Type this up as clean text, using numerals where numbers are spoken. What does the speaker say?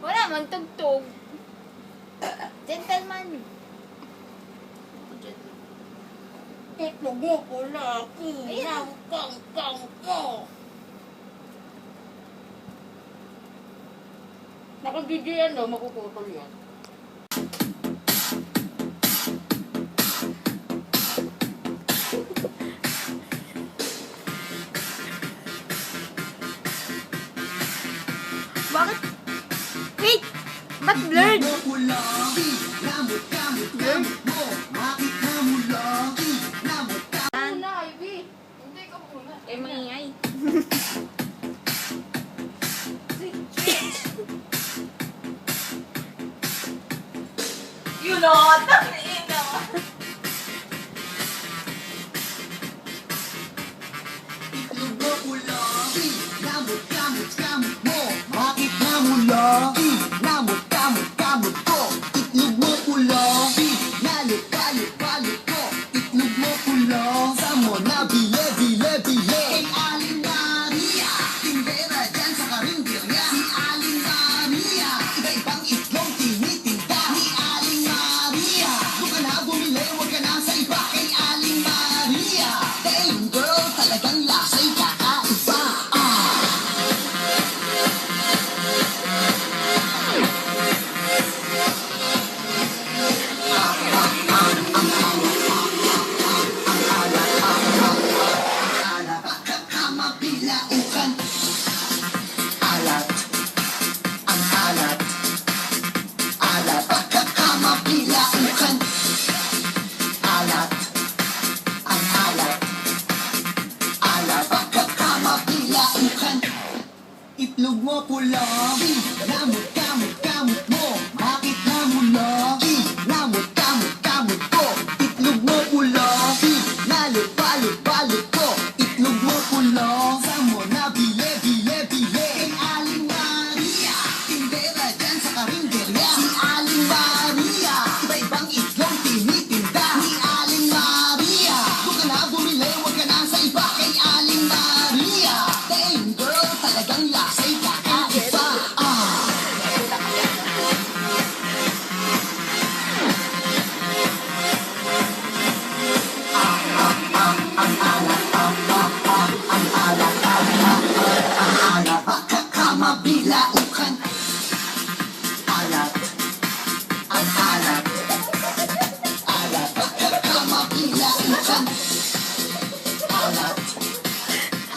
Wala man tugtog. Gentleman. Itlog mo ko laki. Ayun. Kang ko. Naka-video yan daw, makuputol yan. Bakit? Wait! Ba't blurred? Muna, Ivy. Hindi ka muna. Eh, maingay. Yun o, tangin na. Itlog mo kulaki. Kamot mo. Bakit namulaki? Kamot ko. Itlog mo kulaki. Balot ko. Itlog mo kulaki. Sa mo na bile. Kay Aling Maria. Tindera dyan sa karinderya. Si Aling Maria. Iba-ibang itlog tinitinda. Ni Aling Maria. Doon ka na bumili, huwag ka na sa iba. Kay Aling Maria. Damn girl, talagang lasa'y kakaiba. Kamapilaukan. Alat. Ang alat. Kamapilaukan. Alat. Ang alat. Kamapilaukan. Itlog mo pulaki. Kamot mo. Bakit namulaki? Kamot ko. Itlog mo pulaki. Balot ko. Itlog mo pulaki. Sa mo na bile. Kay Aling Maria. Tindera dyan sa karinderya. Si Aling Maria. Iba-ibang itlog tinitinda. Ni Aling Maria. Doon ka na bumili, huwag ka na sa iba. Kay Aling Maria. Damn girl, talagang lasa.